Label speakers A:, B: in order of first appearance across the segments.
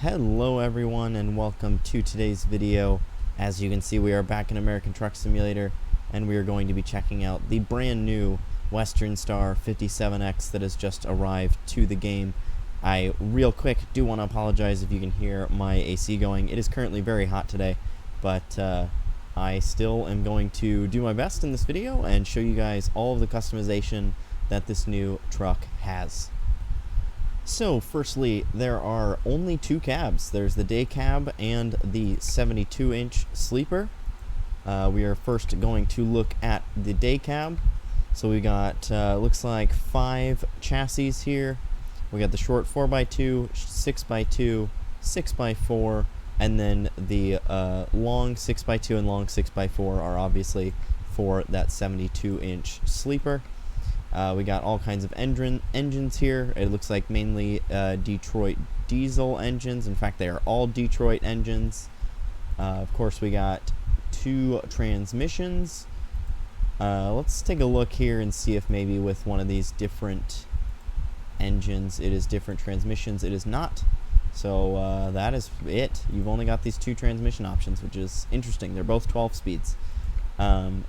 A: Hello everyone and welcome to today's video. As you can see, we are back in American Truck Simulator and we are going to be checking out the brand new Western Star 57X that has just arrived to the game. I real quick do want to apologize if you can hear my AC going. It is currently very hot today, but I still am going to do my best in this video and show you guys all of the customization that this new truck has. So, firstly, there are only two cabs. There's the day cab and the 72-inch sleeper. We are first going to look at the day cab. So we got, looks like 5 chassis here. We got the short 4x2, 6x2, 6x4, and then the long 6x2 and long 6x4 are obviously for that 72-inch sleeper. We got all kinds of engines here. It looks like mainly Detroit diesel engines. In fact, they are all Detroit engines. Of course, we got 2 transmissions. Let's take a look here and see if maybe with one of these different engines it is different transmissions. It is not. So that is it. You've only got these 2 transmission options, which is interesting. They're both 12 speeds.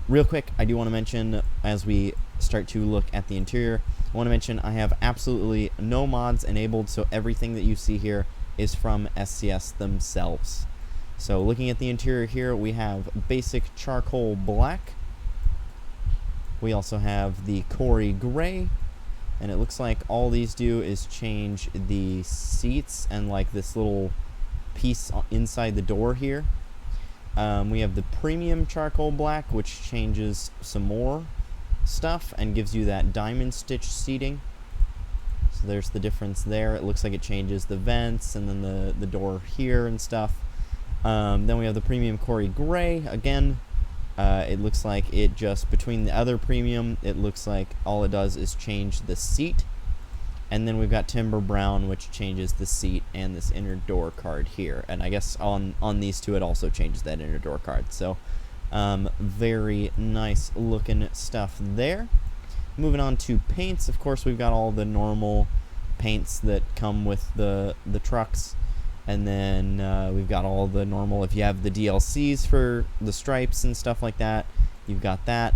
A: Real quick, I do want to mention, as we start to look at the interior, I want to mention I have absolutely no mods enabled, so everything that you see here is from SCS themselves. So looking at the interior here, we have basic charcoal black. We also have the Corey gray, and it looks like all these do is change the seats and like this little piece inside the door here. We have the premium charcoal black, which changes some more stuff and gives you that diamond stitch seating. So there's the difference there. It looks like it changes the vents and then the door here and stuff. Then we have the premium Corey gray. Again, it looks like it just, between the other premium, it looks like all it does is change the seat. And then we've got timber brown, which changes the seat and this inner door card here. And I guess on these two, it also changes that inner door card. So very nice looking stuff there. Moving on to paints. Of course, we've got all the normal paints that come with the trucks. And then we've got all the normal, if you have the DLCs for the stripes and stuff like that, you've got that.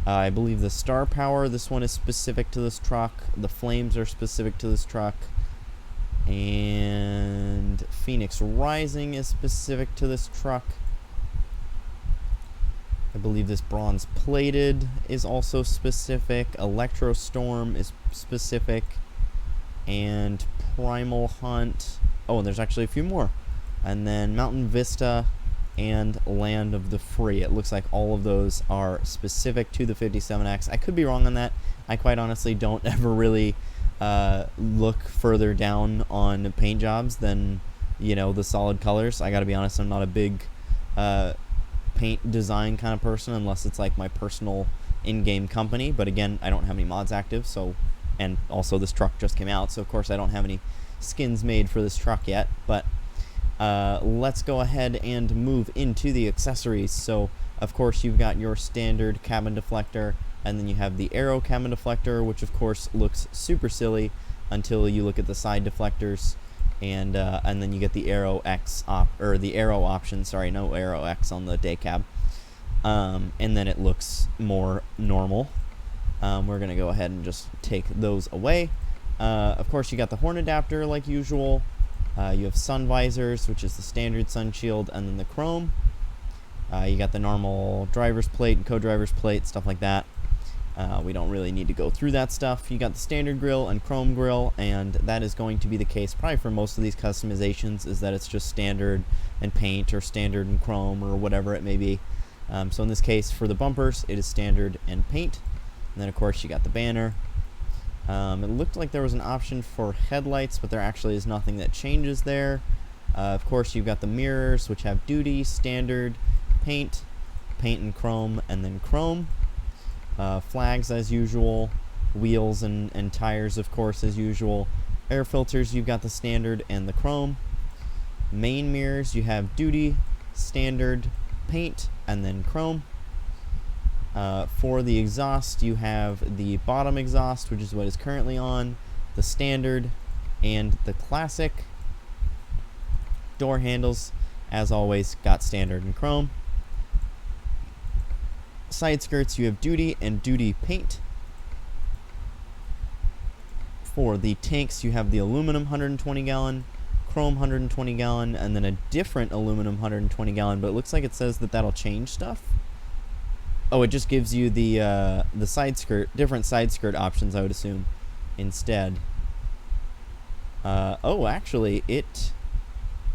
A: I believe the Star Power, this one is specific to this truck. The flames are specific to this truck. And Phoenix Rising is specific to this truck. I believe this Bronze Plated is also specific. Electro Storm is specific. And Primal Hunt. Oh, and there's actually a few more. And then Mountain Vista and Land of the Free. It looks like all of those are specific to the 57X. I could be wrong on that. I quite honestly don't ever really look further down on paint jobs than, you know, the solid colors. I gotta be honest, I'm not a big paint design kind of person unless it's like my personal in-game company. But again, I don't have any mods active, so, and also this truck just came out, so of course I don't have any skins made for this truck yet. But let's go ahead and move into the accessories. So of course you've got your standard cabin deflector, and then you have the Aero cabin deflector, which of course looks super silly until you look at the side deflectors, and then you get the Aero X the Aero option. Sorry, no Aero X on the day cab, and then it looks more normal. We're gonna go ahead and just take those away. Of course you got the horn adapter like usual. You have sun visors, which is the standard sun shield, and then the chrome. You got the normal driver's plate and co-driver's plate, stuff like that. We don't really need to go through that stuff. You got the standard grille and chrome grille, and that is going to be the case probably for most of these customizations, is that it's just standard and paint, or standard and chrome, or whatever it may be. So in this case, for the bumpers, it is standard and paint. And then of course you got the banner. It looked like there was an option for headlights, but there actually is nothing that changes there. Of course, you've got the mirrors, which have duty, standard, paint, paint and chrome, and then chrome. Flags as usual, wheels and tires, of course, as usual. Air filters, you've got the standard and the chrome. Main mirrors, you have duty, standard, paint, and then chrome. For the exhaust, you have the bottom exhaust, which is what is currently on, the standard, and the classic. Door handles, as always, got standard and chrome. Side skirts, you have duty and duty paint. For the tanks, you have the aluminum 120 gallon, chrome 120 gallon, and then a different aluminum 120 gallon, but it looks like it says that that'll change stuff. Oh, it just gives you the side skirt, different side skirt options, I would assume, instead. Oh, actually, it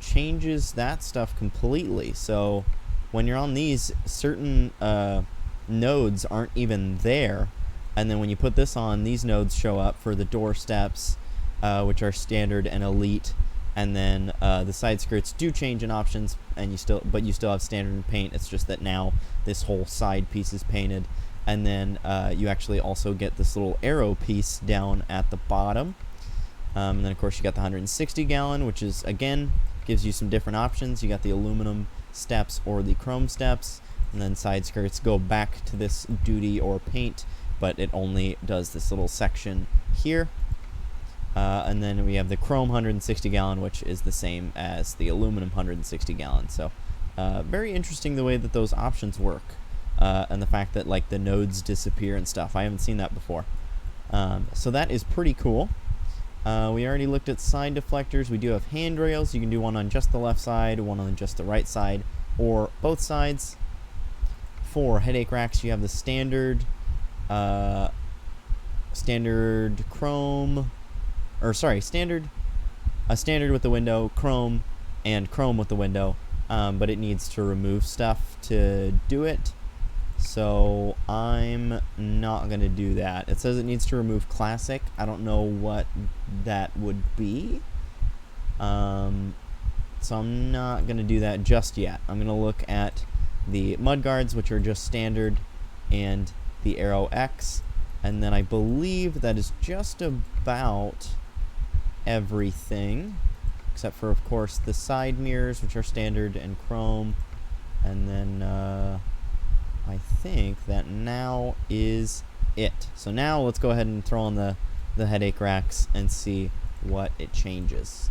A: changes that stuff completely. So when you're on these, certain nodes aren't even there. And then when you put this on, these nodes show up for the door steps, which are standard and elite. And then the side skirts do change in options, and you still have standard and paint. It's just that now this whole side piece is painted. And then you actually also get this little arrow piece down at the bottom. And then of course you got the 160 gallon, which is, again, gives you some different options. You got the aluminum steps or the chrome steps, and then side skirts go back to this duty or paint, but it only does this little section here. And then we have the chrome 160 gallon, which is the same as the aluminum 160 gallon. So very interesting the way that those options work, and the fact that like the nodes disappear and stuff. I haven't seen that before. So that is pretty cool. We already looked at side deflectors. We do have handrails. You can do one on just the left side, one on just the right side, or both sides. For headache racks, you have the standard chrome, or sorry, standard with the window, chrome, and chrome with the window, but it needs to remove stuff to do it. So I'm not going to do that. It says it needs to remove classic. I don't know what that would be. So I'm not going to do that just yet. I'm going to look at the mudguards, which are just standard, and the Arrow X. And then I believe that is just about everything, except for, of course, the side mirrors, which are standard and chrome. And then I think that now is it. So now let's go ahead and throw on the headache racks and see what it changes.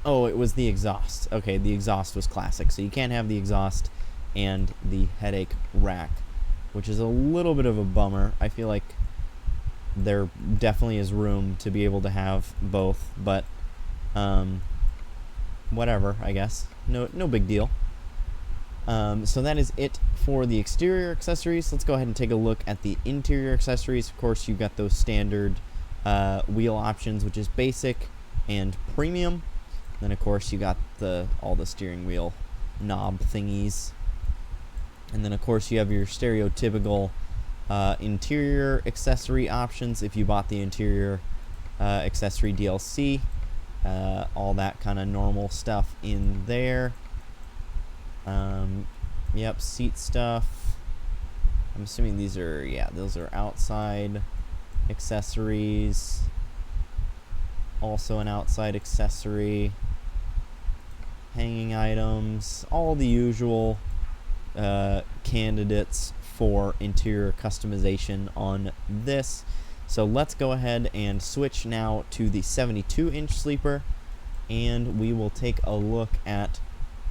A: Oh, it was the exhaust. Okay, the exhaust was classic. So you can't have the exhaust and the headache rack, which is a little bit of a bummer. I feel like there definitely is room to be able to have both, but whatever, I guess. No big deal. So that is it for the exterior accessories. Let's go ahead and take a look at the interior accessories. Of course, you've got those standard wheel options, which is basic and premium. Then, of course, you got all the steering wheel knob thingies. And then, of course, you have your stereotypical interior accessory options if you bought the interior accessory DLC. All that kind of normal stuff in there. Yep, seat stuff. I'm assuming these are, yeah, those are outside accessories. Also an outside accessory. Hanging items. All the usual candidates for interior customization on this. So let's go ahead and switch now to the 72-inch sleeper, and we will take a look at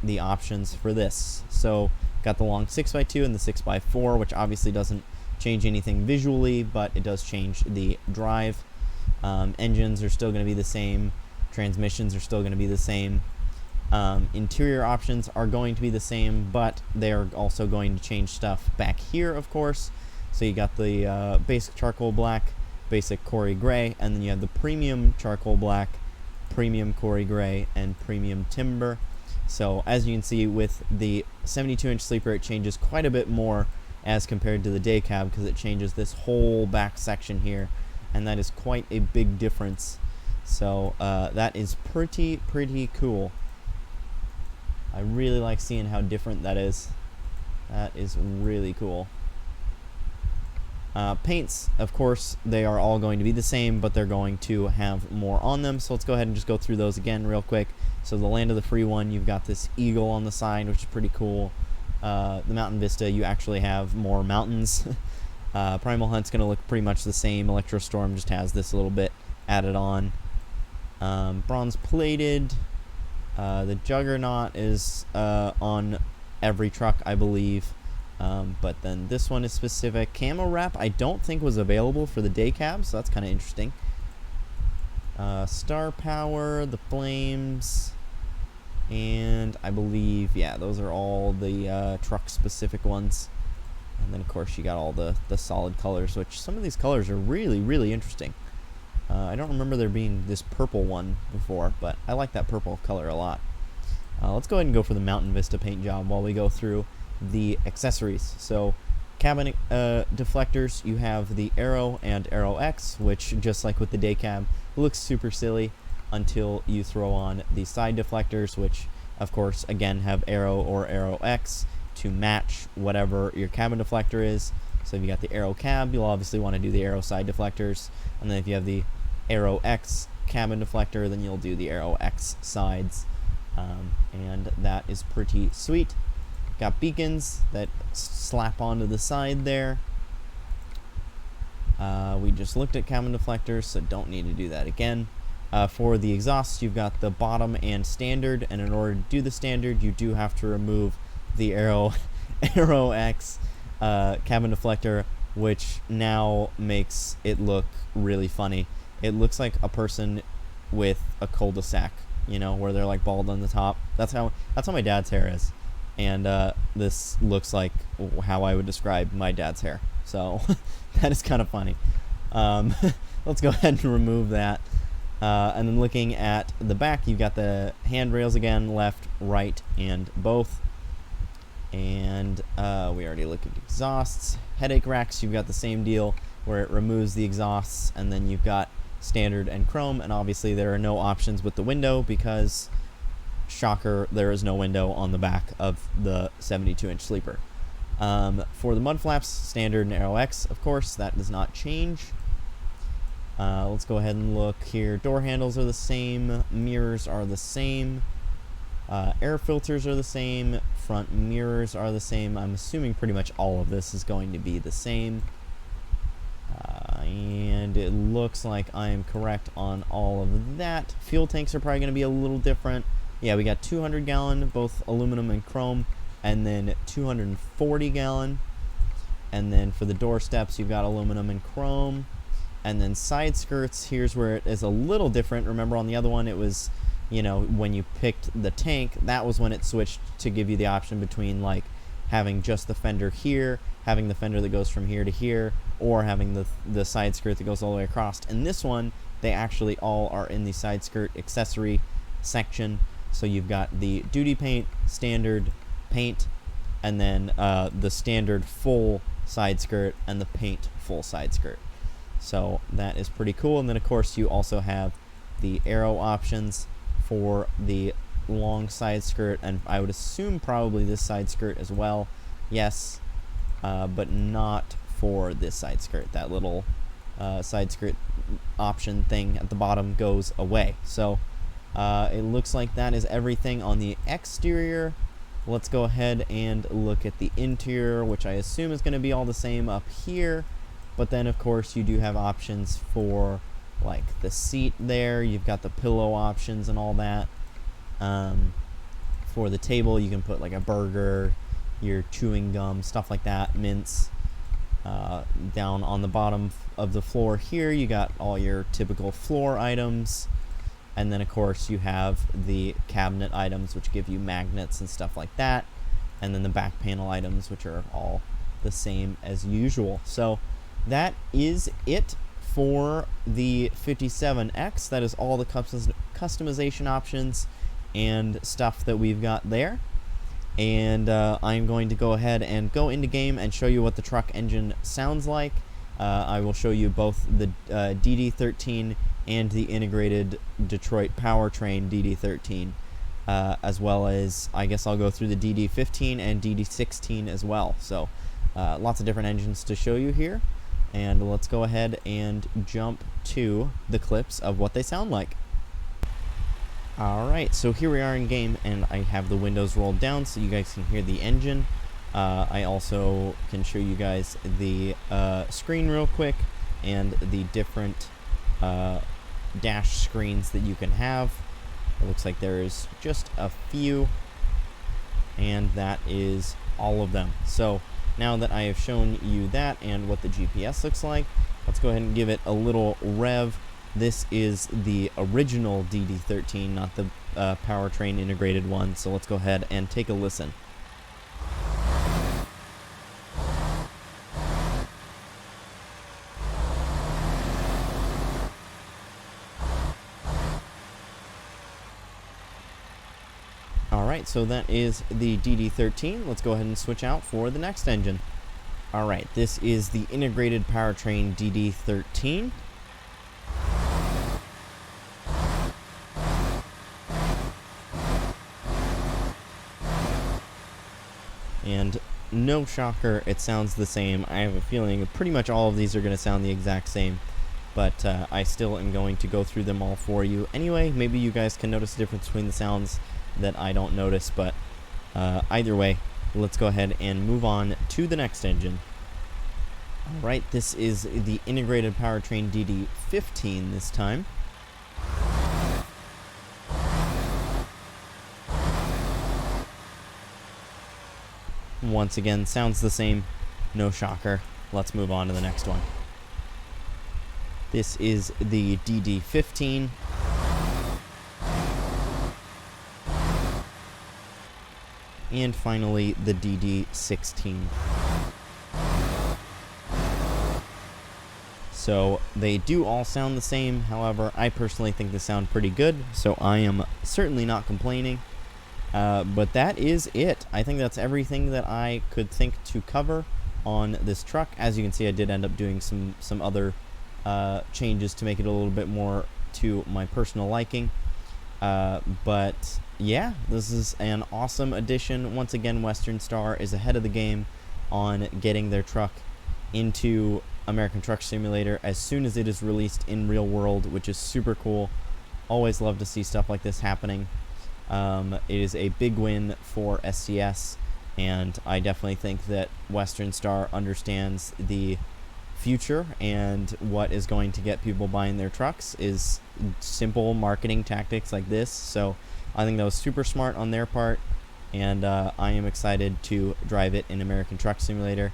A: the options for this. So got the long 6x2 and the 6x4, which obviously doesn't change anything visually, but it does change the drive. Engines are still going to be the same. Transmissions are still going to be the same. Interior options are going to be the same, but they are also going to change stuff back here, of course. So you got the basic charcoal black, basic Corey gray, and then you have the premium charcoal black, premium Corey gray, and premium timber. So as you can see with the 72-inch sleeper, it changes quite a bit more as compared to the day cab, because it changes this whole back section here, and that is quite a big difference. So that is pretty cool. I really like seeing how different that is. That is really cool. Paints, of course, they are all going to be the same, but they're going to have more on them. So let's go ahead and just go through those again real quick. So the Land of the Free one, you've got this eagle on the side, which is pretty cool. The Mountain Vista, you actually have more mountains. Primal Hunt's going to look pretty much the same. Electrostorm just has this a little bit added on. Bronze plated. The Juggernaut is on every truck, I believe. But then this one is specific. Camo wrap I don't think was available for the day cab, so that's kind of interesting. Star Power, the Flames, and I believe, yeah, those are all the truck specific ones. And then of course you got all the solid colors, which some of these colors are really, really interesting. I don't remember there being this purple one before, but I like that purple color a lot. Let's go ahead and go for the Mountain Vista paint job while we go through the accessories. So cabin deflectors, you have the Aero and Aero X, which just like with the day cab looks super silly until you throw on the side deflectors, which of course again have Aero or Aero X to match whatever your cabin deflector is. So if you got the Aero cab, you'll obviously want to do the Aero side deflectors, and then if you have the Aero X cabin deflector, then you'll do the Aero X sides, and that is pretty sweet. Got beacons that slap onto the side there. We just looked at cabin deflectors, so don't need to do that again. For the exhausts, you've got the bottom and standard, and in order to do the standard, you do have to remove the Aero X cabin deflector, which now makes it look really funny. It looks like a person with a cul-de-sac, you know, where they're like bald on the top. That's how my dad's hair is, and this looks like how I would describe my dad's hair. So that is kind of funny. Let's go ahead and remove that. And then looking at the back, you've got the handrails again, left, right, and both. And we already looked at exhausts. Headache racks, you've got the same deal where it removes the exhausts, and then you've got standard and chrome, and obviously there are no options with the window because, shocker, there is no window on the back of the 72-inch sleeper. For the mud flaps, standard and Aero X, of course, that does not change. Let's go ahead and look here. Door handles are the same, mirrors are the same, air filters are the same, front mirrors are the same. I'm assuming pretty much all of this is going to be the same. And it looks like I am correct on all of that. Fuel tanks are probably going to be a little different. Yeah, we got 200 gallon, both aluminum and chrome, and then 240 gallon. And then for the door steps, you've got aluminum and chrome. And then side skirts, here's where it is a little different. Remember on the other one, it was, you know, when you picked the tank, that was when it switched to give you the option between like having just the fender here, having the fender that goes from here to here, or having the side skirt that goes all the way across. And this one, they actually all are in the side skirt accessory section. So you've got the duty paint, standard paint, and then the standard full side skirt and the paint full side skirt. So that is pretty cool. And then of course you also have the Aero options for the long side skirt, and I would assume probably this side skirt as well. Yes, but not for this side skirt. That little side skirt option thing at the bottom goes away. So it looks like that is everything on the exterior. Let's go ahead and look at the interior, which I assume is going to be all the same up here. But then of course you do have options for like the seat there. You've got the pillow options and all that. For the table, you can put like a burger, your chewing gum, stuff like that, mints. Down on the bottom of the floor here, you got all your typical floor items. And then of course you have the cabinet items, which give you magnets and stuff like that. And then the back panel items, which are all the same as usual. So that is it for the 57X. That is all the customization options and stuff that we've got there. And I'm going to go ahead and go into game and show you what the truck engine sounds like. I will show you both the DD13 and the integrated Detroit powertrain DD13, as well as I guess I'll go through the DD15 and DD16 as well. So lots of different engines to show you here. And let's go ahead and jump to the clips of what they sound like. Alright, so here we are in game, and I have the windows rolled down so you guys can hear the engine. I also can show you guys the screen real quick and the different dash screens that you can have. It looks like there is just a few, and that is all of them. So now that I have shown you that and what the GPS looks like, let's go ahead and give it a little rev. This is the original DD13, not the powertrain integrated one, so let's go ahead and take a listen. Alright, so that is the DD13. Let's go ahead and switch out for the next engine. Alright, this is the integrated powertrain DD13. And no shocker, it sounds the same. I have a feeling pretty much all of these are going to sound the exact same, but I still am going to go through them all for you. Anyway, maybe you guys can notice the difference between the sounds that I don't notice, but either way, let's go ahead and move on to the next engine. Alright, this is the integrated powertrain DD15 this time. Once again, sounds the same, no shocker. Let's move on to the next one. This is the DD15. And finally, the DD16. So they do all sound the same. However, I personally think they sound pretty good, so I am certainly not complaining. But that is it. I think that's everything that I could think to cover on this truck. As you can see, I did end up doing some other changes to make it a little bit more to my personal liking. But yeah, this is an awesome addition. Once again, Western Star is ahead of the game on getting their truck into American Truck Simulator as soon as it is released in real world, which is super cool. Always love to see stuff like this happening. It is a big win for SCS, and I definitely think that Western Star understands the future, and what is going to get people buying their trucks is simple marketing tactics like this. So I think that was super smart on their part, and I am excited to drive it in American Truck Simulator,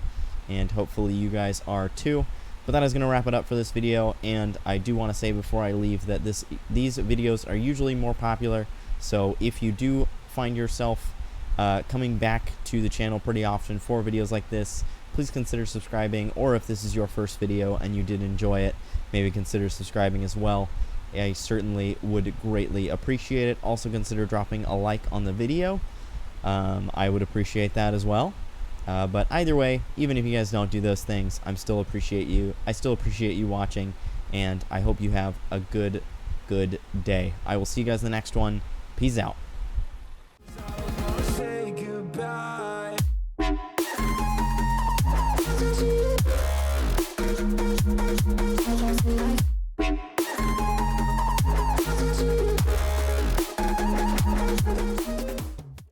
A: and hopefully you guys are too. But that is going to wrap it up for this video, and I do want to say before I leave that these videos are usually more popular. So if you do find yourself coming back to the channel pretty often for videos like this, please consider subscribing, or if this is your first video and you did enjoy it, maybe consider subscribing as well. I certainly would greatly appreciate it. Also consider dropping a like on the video. I would appreciate that as well. But either way, even if you guys don't do those things, I still appreciate you watching, and I hope you have a good day. I will see you guys in the next one. Peace out.